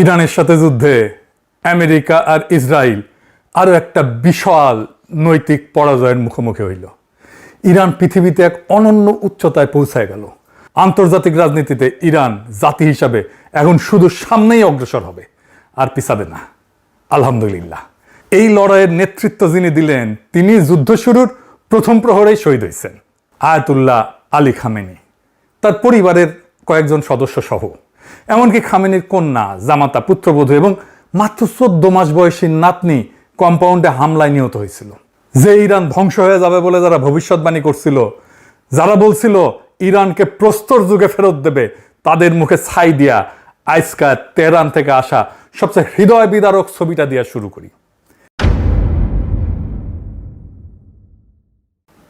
ইরানের সাথে যুদ্ধে আমেরিকা আর ইসরায়েল আরও একটা বিশাল নৈতিক পরাজয়ের মুখোমুখি হইল। ইরান পৃথিবীতে এক অনন্য উচ্চতায় পৌঁছায় গেল। আন্তর্জাতিক রাজনীতিতে ইরান জাতি হিসাবে এখন শুধু সামনেই অগ্রসর হবে, আর পিছাবে না। আলহামদুলিল্লাহ, এই লড়াইয়ের নেতৃত্ব যিনি দিলেন তিনি যুদ্ধ শুরুর প্রথম প্রহরেই শহীদ হয়েছেন। আয়াতুল্লাহ আলী খামেনি, তার পরিবারের কয়েকজন সদস্য সহ, এমনকি খামেনির কন্যা, জামাতা, পুত্রবধূ এবং মাত্র 14 মাস বয়সী নাতনি কম্পাউন্ডে হামলায় নিহত হয়েছিল। যে ইরান ধ্বংস হয়ে যাবে বলে যারা ভবিষ্যৎবাণী করছিল, যারা বলছিল ইরানকে প্রস্তর যুগে ফেরত দেবে, তাদের মুখে ছাই দিয়া আজকা তেহরান থেকে আসা সবচেয়ে হৃদয় বিদারক ছবিটা দিয়া শুরু করি।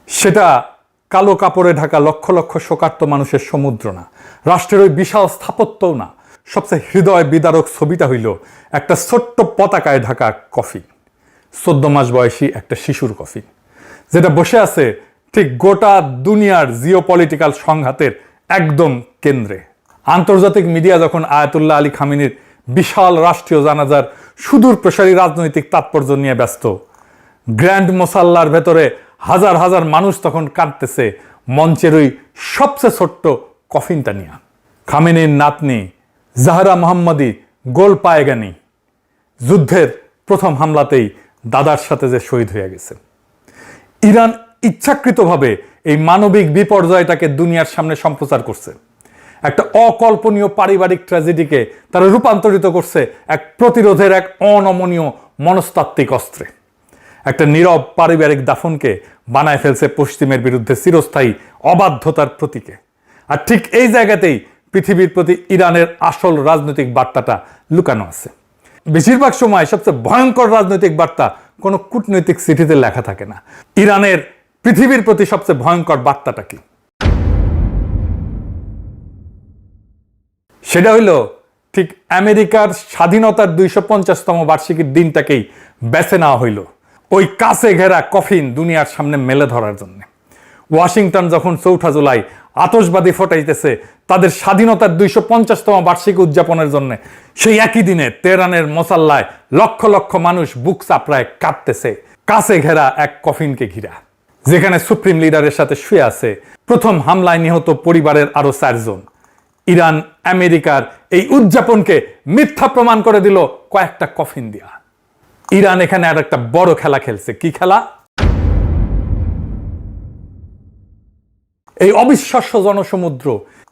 সেটা কালো কাপড়ে ঢাকা লক্ষ লক্ষ শোকার্ত মানুষের সমুদ্র না, রাষ্ট্রের ওই বিশাল স্থাপত্যও না। সবচেয়ে হৃদয় বিদারক ছবিটা হইল একটা ছোট্ট পতাকায় ঢাকা কফিন, 14 মাস বয়সী একটা শিশুর কফিন, যেটা বসে আছে ঠিক গোটা দুনিয়ার জিওপলিটিক্যাল সংঘাতের একদম কেন্দ্রে। আন্তর্জাতিক মিডিয়া যখন আয়াতুল্লাহ আলী খামেনির বিশাল রাষ্ট্রীয় জানাজার সুদূর প্রসারী রাজনৈতিক তাৎপর্য নিয়ে ব্যস্ত, গ্র্যান্ড মোসাল্লার ভেতরে হাজার হাজার মানুষ তখন কাঁদতেছে মঞ্চের ওই সবচেয়ে ছোট্ট কফিনটা নিয়ে। খামেনির নাতনি জাহরা মোহাম্মদী গোল পায়েগানি যুদ্ধের প্রথম হামলাতেই দাদার সাথে যে শহীদ হয়ে গেছে। ইরান ইচ্ছাকৃতভাবে এই মানবিক বিপর্যয়টাকে দুনিয়ার সামনে সম্প্রচার করছে। একটা অকল্পনীয় পারিবারিক ট্র্যাজেডিকে তারা রূপান্তরিত করছে এক প্রতিরোধের এক অনমনীয় মনস্তাত্ত্বিক অস্ত্রে। একটা নীরব পারিবারিক দাফনকে বানায় ফেলছে পশ্চিমের বিরুদ্ধে চিরস্থায়ী অবাধ্যতার প্রতীকে। আর ঠিক এই জায়গাতেই পৃথিবীর প্রতি ইরানের আসল রাজনৈতিক বার্তাটা লুকানো আছে। বেশিরভাগ সময় সবচেয়ে ভয়ঙ্কর রাজনৈতিক বার্তা কোনো কূটনৈতিক চিঠিতে লেখা থাকে না। ইরানের পৃথিবীর প্রতি সবচেয়ে ভয়ঙ্কর বার্তাটা কি? সেটা হইল ঠিক আমেরিকার স্বাধীনতার 250তম বার্ষিকীর দিনটাকেই বেছে নেওয়া হইল ওই কাছে ঘেরা কফিন দুনিয়ার সামনে মেলে ধরার জন্য। ওয়াশিংটন যখন 4 জুলাই আতশবাজি ফোটাইতেছে তাদের স্বাধীনতার 250তম বার্ষিকী উদযাপনের জন্য, সেই একই দিনে তেহরানের মোসাল্লায় লক্ষ লক্ষ মানুষ বুক চাপড়ায় কাঁদতেছে কাছে ঘেরা এক কফিনকে ঘিরা, যেখানে সুপ্রিম লিডারের সাথে শুয়ে আছে প্রথম হামলায় নিহত পরিবারের আরো 4 জন। ইরান আমেরিকার এই উদযাপনকে মিথ্যা প্রমাণ করে দিল কয়েকটা কফিন দিয়া। ইরান এখানে আর একটা বড় খেলা খেলছে। কি খেলা? এই অবিশ্বাস্য জনসমুদ্র,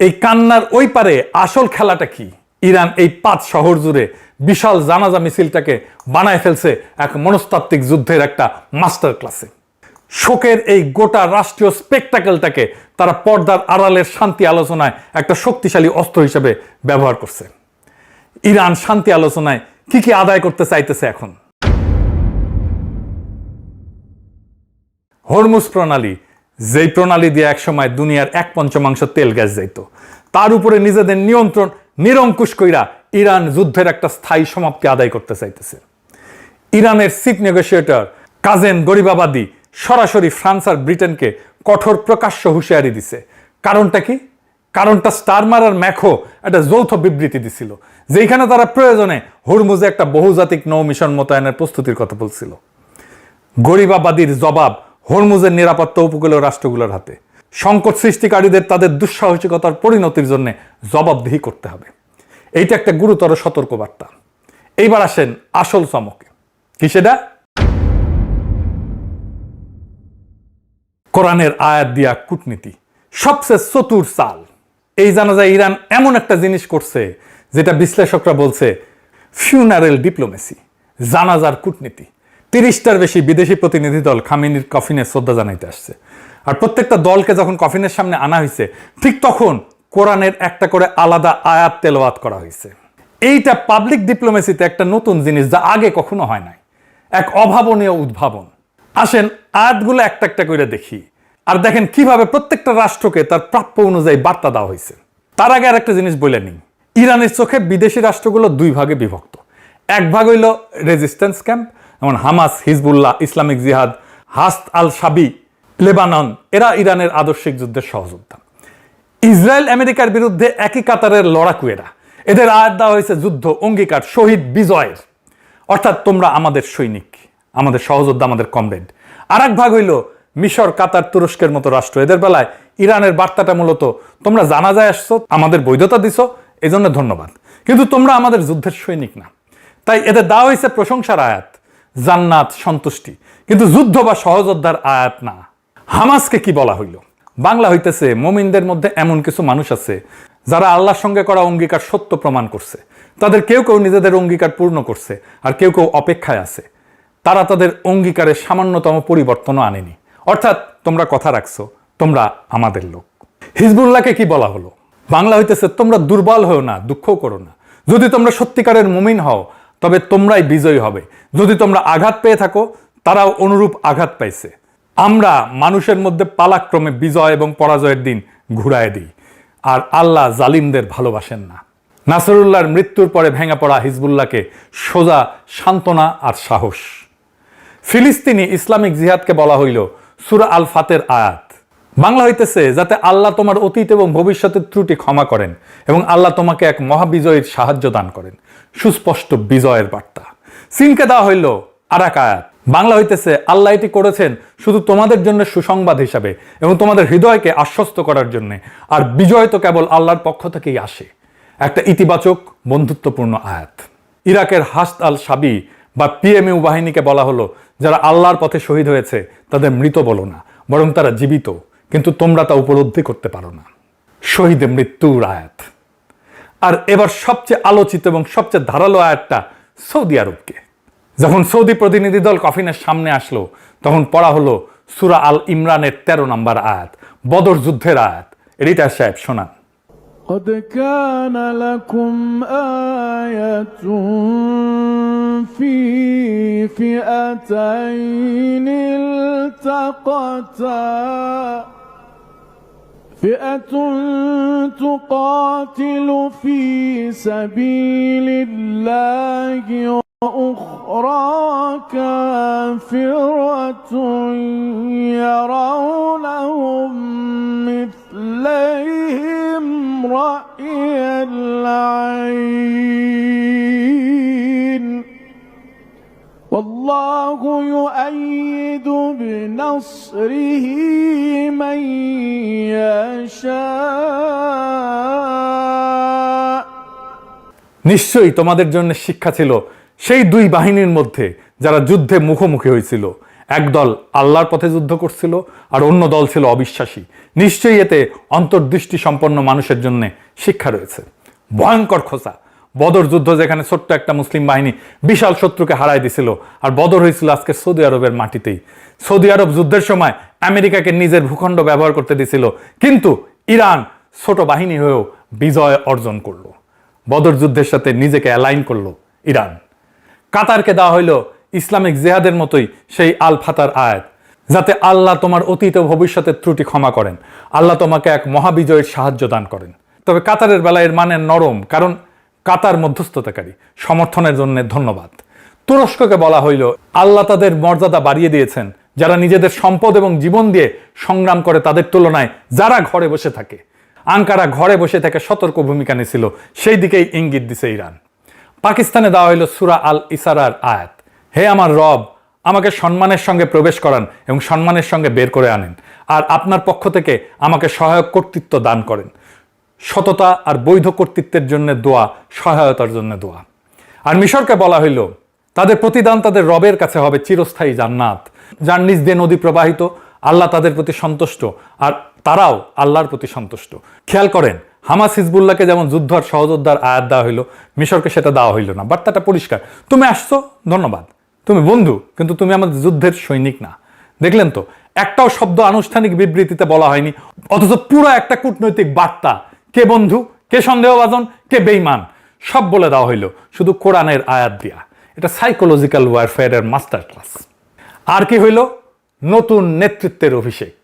এই কান্নার ওই পারে আসল খেলাটা কি? ইরান এই 5 শহর জুড়ে বিশাল জানাজা মিছিলটাকে বানায় ফেলছে এক মনস্তাত্ত্বিক যুদ্ধের একটা মাস্টার ক্লাসে। শোকের এই গোটা রাষ্ট্রীয় স্পেকটাকেলটাকে তারা পর্দার আড়ালের শান্তি আলোচনায় একটা শক্তিশালী অস্ত্র হিসেবে ব্যবহার করছে। ইরান শান্তি আলোচনায় কি কি আদায় করতে চাইতেছে এখন? হরমুজ প্রণালী, যেই প্রণালী দিয়ে একসময় দুনিয়ার 1/5 তেল গ্যাস যাইত, তার উপরে নিজেদের নিয়ন্ত্রণ নিরঙ্কুশ কইরা ইরান যুদ্ধের একটা স্থায়ী সমাপ্তি আদায় করতে চাইতেছে। ইরানের চিফ নেগোসিয়েটর কাজেম গরিবাবাদী সরাসরি ফ্রান্স আর ব্রিটেনকে কঠোর প্রকাশ্য হুঁশিয়ারি দিছে। কারণটা কি? কারণটা স্টারমার আর ম্যাখো একটা যৌথ বিবৃতি দিছিল, যেখানে তারা প্রয়োজনে হরমুজে একটা বহুজাতিক নৌ মিশন মোতায়েনের প্রস্তুতির কথা বলছিল। গরিবাবাদীর জবাব হরমুজের নিরাপত্তা উপকূলীয় রাষ্ট্রগুলোর হাতে। সংকট সৃষ্টিকারীদের তাদের দুঃসাহসিকতার পরিণতির জন্য জবাবদিহি করতে হবে। এইটা একটা গুরুতর সতর্কবার্তা। এইবার আসেন আসল চমকে। কি সেটা? কোরআনের আয়াত দিয়া কূটনীতি, সবচেয়ে চতুর চাল। এই জানা যায় ইরান এমন একটা জিনিস করছে যেটা বিশ্লেষকরা বলছে ফিউনারেল ডিপ্লোমেসি, জানাজার কূটনীতি। 30টার বেশি বিদেশি প্রতিনিধি দল খামেনির কফিনে শ্রদ্ধা জানাইতে আসছে। আর প্রত্যেকটা দলকে যখন কফিনের সামনে আনা হয়েছে, ঠিক তখন কোরআনের একটা করে আলাদা আয়াত তেলাওয়াত করা হয়েছে। এইটা পাবলিক ডিপ্লোমেসিতে একটা নতুন জিনিস, যা আগে কখনো হয় নাই, এক অভাবনীয় উদ্ভাবন। আসেন আয়াতগুলো একটা একটা করে দেখি, আর দেখেন কিভাবে প্রত্যেকটা রাষ্ট্রকে তার প্রাপ্য অনুযায়ী বার্তা দেওয়া হয়েছে। তার আগে আর একটা জিনিস বলে নিই, ইরানের চোখে বিদেশি রাষ্ট্রগুলো 2 ভাগে বিভক্ত। এক ভাগ হইল রেজিস্ট্যান্স ক্যাম্প, যেমন হামাস, হিজবুল্লাহ, ইসলামিক জিহাদ, হাস্ত আল শাবি, লেবানন, এরা ইরানের আদর্শিক যুদ্ধের সহযোদ্ধা। ইসরায়েল আমেরিকার বিরুদ্ধে একই কাতারের লড়াকু এরা, এদের আয়াত দেওয়া হয়েছে যুদ্ধ, অঙ্গীকার, শহীদ, বিজয়ের। অর্থাৎ তোমরা আমাদের সৈনিক, আমাদের সহযোদ্ধা, আমাদের কমরেড। আর এক ভাগ হইল মিশর, কাতার, তুরস্কের মতো রাষ্ট্র। এদের বেলায় ইরানের বার্তাটা মূলত তোমরা জানাজায় আসছো, আমাদের বৈধতা দিছো, এই জন্য ধন্যবাদ, কিন্তু তোমরা আমাদের যুদ্ধের সৈনিক না। তাই এদের দেওয়া হয়েছে প্রশংসার আয়াত, জান্নাত, সন্তুষ্টি, কিন্তু যুদ্ধ বা সহযোদ্ধার আয়াত না। হামাসকে কি বলা হইল? বাংলা হইতেছে মুমিনদের মধ্যে এমন কিছু মানুষ আছে যারা আল্লাহর সঙ্গে করা অঙ্গীকার সত্য প্রমাণ করছে। তাদের কেউ কেউ নিজেদের অঙ্গীকার পূর্ণ করছে, আর কেউ কেউ অপেক্ষায় আছে। তারা তাদের অঙ্গীকারে সামান্যতম পরিবর্তনও আনেনি। অর্থাৎ তোমরা কথা রাখছো, তোমরা আমাদের লোক। হিজবুল্লাহকে কি বলা হলো? বাংলা হইতেছে তোমরা দুর্বল হও না, দুঃখ করো না। যদি তোমরা সত্যিকারের মুমিন হও তবে তোমরাই বিজয়ী হবে। যদি তোমরা আঘাত পেয়ে থাকো, তারাও অনুরূপ আঘাত পাইছে। আমরা মানুষের মধ্যে পালাক্রমে বিজয় এবং পরাজয়ের দিন ঘুরায় দিই, আর আল্লাহ জালিমদের ভালোবাসেন না। নাসরুল্লাহর মৃত্যুর পরে ভেঙে পড়া হিজবুল্লাহকে সোজা সান্ত্বনা আর সাহস। ফিলিস্তিনি ইসলামিক জিহাদকে বলা হইল সূরা আল ফাতের আয়াত। বাংলা হইতেছে যাতে আল্লাহ তোমার অতীত এবং ভবিষ্যতের ত্রুটি ক্ষমা করেন এবং আল্লাহ তোমাকে এক মহাবিজয়ের সাহায্য দান করেন। সুস্পষ্ট বিজয়ের বার্তা। সিনকে দেওয়া হইল আর এক আয়াত। বাংলা হইতেছে আল্লাহ এটি করেছেন শুধু তোমাদের জন্য সুসংবাদ হিসাবে এবং তোমাদের হৃদয়কে আশ্বস্ত করার জন্য, আর বিজয় তো কেবল আল্লাহর পক্ষ থেকেই আসে। একটা ইতিবাচক বন্ধুত্বপূর্ণ আয়াত। ইরাকের হাসদ আল শাবি বা পিএমইউ বাহিনীকে বলা হলো যারা আল্লাহর পথে শহীদ হয়েছে তাদের মৃত বলো না, বরং তারা জীবিত, কিন্তু তোমরা তা উপলব্ধি করতে পারো না। শহীদে মৃত্যুর আয়াত। আর এবার সবচেয়ে আলোচিত এবং সবচেয়ে ধারালো আয়াতটা সৌদি আরবকে। যখন সৌদি প্রতিনিধি দল কফিনের সামনে আসলো তখন পড়া হলো সূরা আল ইমরানের 13 নম্বর আয়াত, বদর যুদ্ধের আয়াত। এডিটর সাহেব শোনান। قد كان لكم آية في فئتين التقتا فئة تقاتل في سبيل الله وأخرى كافرة يرونهم مثليهم رأي العين والله يؤيد بنصره من يشاء। নিশ্চয়ই তোমাদের জন্য শিক্ষা ছিল সেই দুই বাহিনীর মধ্যে যারা যুদ্ধে মুখোমুখি হয়েছিল। একদল আল্লাহর পথে যুদ্ধ করছিল আর অন্য দল ছিল অবিশ্বাসী। নিশ্চয়ই এতে অন্তর্দৃষ্টি সম্পন্ন মানুষের জন্য শিক্ষা রয়েছে। ভয়ঙ্কর খোঁচা। বদর যুদ্ধ যেখানে ছোট্ট একটা মুসলিম বাহিনী বিশাল শত্রুকে হারায় দিছিল, আর বদর হয়েছিল আজকে সৌদি আরবের মাটিতেই। সৌদি আরব যুদ্ধের সময় আমেরিকাকে নিজের ভূখণ্ড ব্যবহার করতে দিছিল, কিন্তু ইরান ছোট বাহিনী হয়েও বিজয় অর্জন করলো। বদর যুদ্ধের সাথে নিজেকে অ্যালাইন করলো ইরান। কাতারকে দেওয়া হইল ইসলামিক জিহাদের মতোই সেই আল ফাতার আয়াত, যাতে আল্লাহ তোমার অতীত ও ভবিষ্যতের ত্রুটি ক্ষমা করেন, আল্লাহ তোমাকে এক মহাবিজয়ের সাহায্য দান করেন। তবে কাতারের বেলায় এর মানে নরম, কারণ কাতার মধ্যস্থতাকারী। সমর্থনের জন্য ধন্যবাদ। তুরস্ককে বলা হইল আল্লাহ তাদের মর্যাদা বাড়িয়ে দিয়েছেন যারা নিজেদের সম্পদ এবং জীবন দিয়ে সংগ্রাম করে তাদের তুলনায় যারা ঘরে বসে থাকে। আঙ্কারা ঘরে বসে থেকে সতর্ক ভূমিকা নিয়েছিল, সেই দিকেই ইঙ্গিত দিছে ইরান। পাকিস্তানে দেওয়া হইল সূরা আল ইসারার আয়াত, হে আমার রব, আমাকে সম্মানের সঙ্গে প্রবেশ করান এবং সম্মানের সঙ্গে বের করে আনেন, আর আপনার পক্ষ থেকে আমাকে সহায়ক কর্তৃত্ব দান করেন। সততা আর বৈধ কর্তৃত্বের জন্য দোয়া, সহায়তার জন্য দোয়া। আর মিশরকে বলা হইল তাদের প্রতিদান তাদের রবের কাছে হবে চিরস্থায়ী জান্নাত, যার নিজ দিয়ে নদী প্রবাহিত। আল্লাহ তাদের প্রতি সন্তুষ্ট আর তারাও আল্লাহর প্রতি সন্তুষ্ট। খেয়াল করেন, হামাস হিজবুল্লাহকে যেমন যুদ্ধ আর সহযোদ্ধার আয়াত দেওয়া হইল, মিশরকে সেটা দেওয়া হইল না। বার্তাটা পরিষ্কার, তুমি আসছো ধন্যবাদ, তুমি বন্ধু, কিন্তু তুমি আমাদের যুদ্ধের সৈনিক না। দেখলেন তো, একটাও শব্দ আনুষ্ঠানিক বিবৃতিতে বলা হয়নি, অথচ পুরো একটা কূটনৈতিক বার্তা। কে বন্ধু, কে সন্দেহভাজন, কে বেঈমান, সব বলে দেওয়া হইল শুধু কোরআনের আয়াত দিয়া। এটা সাইকোলজিক্যাল ওয়ারফেয়ারের মাস্টার ক্লাস। আর কি হইল? নতুন নেতৃত্বের অভিষেক।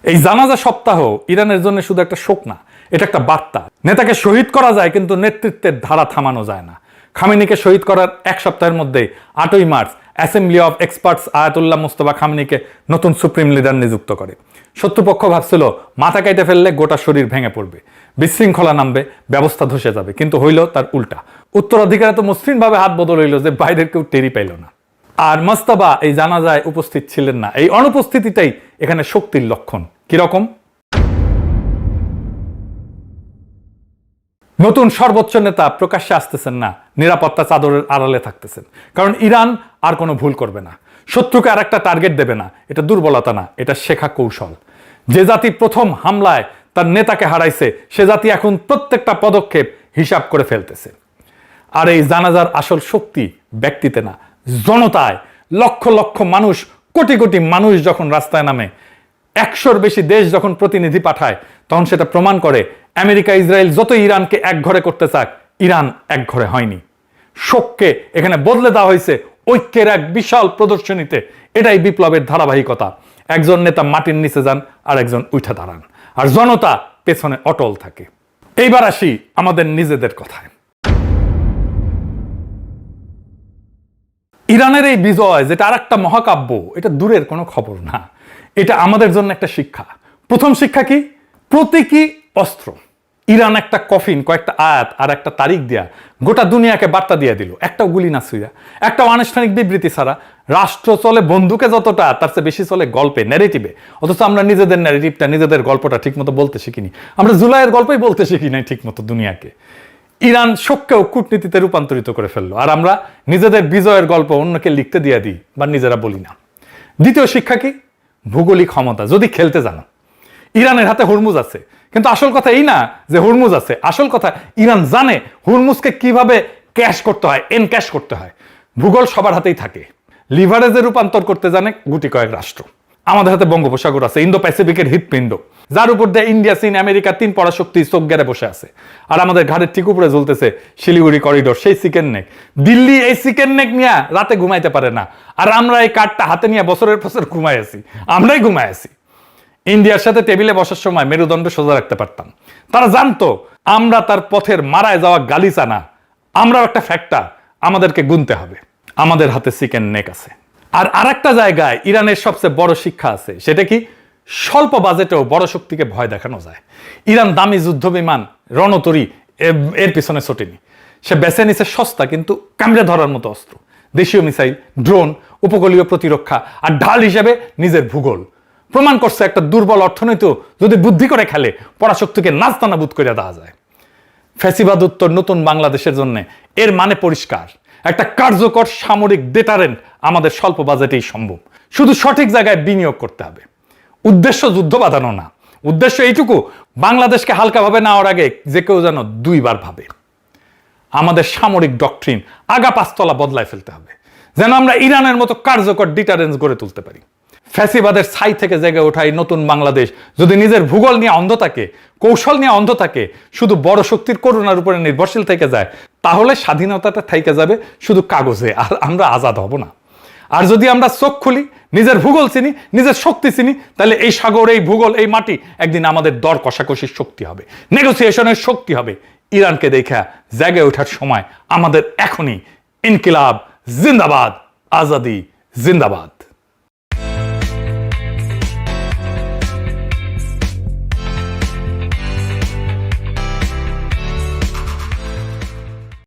এই জানাজা সপ্তাহ ইরানের জন্য শুধু একটা শোক না, এটা একটা বার্তা। নেতাকে শহীদ করা যায়, কিন্তু নেতৃত্বের ধারা থামানো যায় না। খামেনিকে শহীদ করার এক সপ্তাহের মধ্যে 8ই March assembly of experts Ayatollah Mustafa খামেনিকে নতুন সুপ্রিম লিডার নিযুক্ত করে। শত্রুপক্ষ ভাবছিল মাথা কাইটে ফেললে গোটা শরীর ভেঙে পড়বে, বিশৃঙ্খলা নামবে, ব্যবস্থা ধসে যাবে, কিন্তু হইল তার উল্টা। উত্তরাধিকারে তো মসৃণভাবে হাত বদল হইল যে বাইরের কেউ টেরি পাইল না। আর মোস্তফা এই জানাজায় উপস্থিত ছিলেন না। এই অনুপস্থিতিটাই এখানে শক্তির লক্ষণ। কিরকম? নতুন সর্বোচ্চ নেতা প্রকাশ্যে আসতেছেন না, নিরাপত্তা চাদরের আড়ালে থাকতেছেন, কারণ ইরান আর কোনো ভুল করবে না, শত্রুকে আর একটা টার্গেট দেবে না। এটা দুর্বলতা না, এটা শেখা কৌশল। যে জাতি প্রথম হামলায় তার নেতাকে হারাইছে, সে জাতি এখন প্রত্যেকটা পদক্ষেপ হিসাব করে ফেলতেছে। আর এই জানাজার আসল শক্তি ব্যক্তিতে না, জনতায়। লক্ষ লক্ষ মানুষ, কোটি কোটি মানুষ যখন রাস্তায় নামে, 100-র বেশি দেশ যখন প্রতিনিধি পাঠায়, তখন সেটা প্রমাণ করে আমেরিকা ইসরায়েল যত ইরানকে এক ঘরে করতে চাক, ইরান এক ঘরে হয়নি। শোককে এখানে বদলে দেওয়া হয়েছে ঐক্যের এক বিশাল প্রদর্শনীতে। এটাই বিপ্লবের ধারাবাহিকতা। একজন নেতা মাটির নিচে যান, আর একজন উঠে দাঁড়ান, আর জনতা পেছনে অটল থাকে। এইবার আসি আমাদের নিজেদের কথায়। ইরানের এই বিজয়, যেটা আর একটা মহাকাব্য, এটা দূরের কোনো খবর না, এটা আমাদের জন্য একটা শিক্ষা। প্রথম শিক্ষা কি? প্রতীকী অস্ত্র। ইরান একটা কফিন, কয়েকটা আয়াত আর একটা তারিখ দিয়া গোটা দুনিয়াকে বার্তা দিয়ে দিল, একটাও গুলি না ছুঁয়া, একটা আনুষ্ঠানিক বিবৃতি ছাড়া। রাষ্ট্র চলে বন্দুকে যতটা, তার চেয়ে বেশি চলে গল্পে, ন্যারেটিভে। অথচ আমরা নিজেদের ন্যারেটিভটা, নিজেদের গল্পটা ঠিকমতো বলতে শিখিনি। আমরা জুলাইয়ের গল্পই বলতে শিখি নাই ঠিকমতো দুনিয়াকে। ইরান শোককেও কূটনীতিতে রূপান্তরিত করে ফেললো, আর আমরা নিজেদের বিজয়ের গল্প অন্যকে লিখতে দিয়ে দিই বা নিজেরা বলি না। দ্বিতীয় শিক্ষা কি? ভৌগোলিক ক্ষমতা যদি খেলতে জানো। ইরানের হাতে হুরমুজ আছে, কিন্তু আসল কথা এই না যে হুরমুজ আছে, আসল কথা ইরান জানে হুরমুজকে কিভাবে ক্যাশ করতে হয়, এনক্যাশ করতে হয়। ভূগোল সবার হাতেই থাকে, লিভারেজে রূপান্তর করতে জানে গুটি কয়েক রাষ্ট্র। আমাদের হাতে বঙ্গোপসাগর আছে, ইন্দো প্যাসিফিকের হৃৎপিণ্ড, যার উপর দিয়ে ইন্ডিয়া, চীন, আমেরিকা 3 পরাশক্তি চোখ গেড়ে বসে আছে। আর আমাদের ঘাড়ের ঠিক উপরে ঝুলতেছে শিলিগুড়ি করিডোর, সেই চিকেন নেক। দিল্লি এই চিকেন নেক নিয়ে রাতে ঘুমাইতে পারে না, আর আমরা এই কাঠটা হাতে নিয়ে বছরের বছর ঘুমাই আছি, আমরাই ঘুমাই আছি। ইন্ডিয়ার সাথে টেবিলে বসার সময় মেরুদণ্ড সোজা রাখতে পারতাম। তারা জানতো আমরা তার পথের মারায় যাওয়া গালিচা না, আমরাও একটা ফ্যাক্টর, আমাদেরকে গুনতে হবে। আমাদের হাতে চিকেন নেক আছে। আর আরেকটা জায়গায় ইরানের সবচেয়ে বড় শিক্ষা আছে, সেটা কি? স্বল্প বাজেটেও বড় শক্তিকে ভয় দেখানো যায়। ইরান দামি যুদ্ধ বিমান, রণতরী এর পিছনে ছোটেনি। সে বেছে নিছে সস্তা কিন্তু কামড়ে ধরার মতো অস্ত্র, দেশীয় মিসাইল, ড্রোন, উপকূলীয় প্রতিরক্ষা, আর ঢাল হিসেবে নিজের ভূগোল। প্রমাণ করছে একটা দুর্বল অর্থনীতি যদি বুদ্ধি করে খেলে, পরাশক্তিকে নাস্তানাবুদ করে দেওয়া যায়। ফ্যাসিবাদ উত্তর নতুন বাংলাদেশের জন্য এর মানে পরিষ্কার, একটা কার্যকর সামরিক ডেটারেন্ট আমাদের স্বল্প বাজেটেই সম্ভব। শুধু সঠিক জায়গায় বিনিয়োগ করতে হবে। উদ্দেশ্য যুদ্ধ বাঁধানো না, উদ্দেশ্য এইটুকু, বাংলাদেশকে হালকাভাবে নেওয়ার আগে যে কেউ যেন 2 বার ভাবে। আমাদের সামরিক ডক্ট্রিন আগা 5 তলা বদলায় ফেলতে হবে, যেন আমরা ইরানের মতো কার্যকর ডিটারেন্স গড়ে তুলতে পারি। ফ্যাসিবাদের ছাই থেকে জেগে ওঠা এই নতুন বাংলাদেশ যদি নিজের ভূগোল নিয়ে অন্ধ থাকে, কৌশল নিয়ে অন্ধ থাকে, শুধু বড় শক্তির করুণার উপরে নির্ভরশীল থেকে যায়, তাহলে স্বাধীনতাটা থেকে যাবে শুধু কাগজে, আর আমরা আজাদ হব না। আর যদি আমরা চোখ খুলি, নিজের ভূগোল চিনি, নিজের শক্তি চিনি, তাহলে এই সাগর, এই ভূগোল, এই মাটি একদিন আমাদের দর কষাকষির শক্তি হবে, নেগোসিয়েশনের শক্তি হবে। ইরানকে দেখা জেগে ওঠার সময় আমাদের এখনই। ইনকিলাব জিন্দাবাদ, আজাদি জিন্দাবাদ।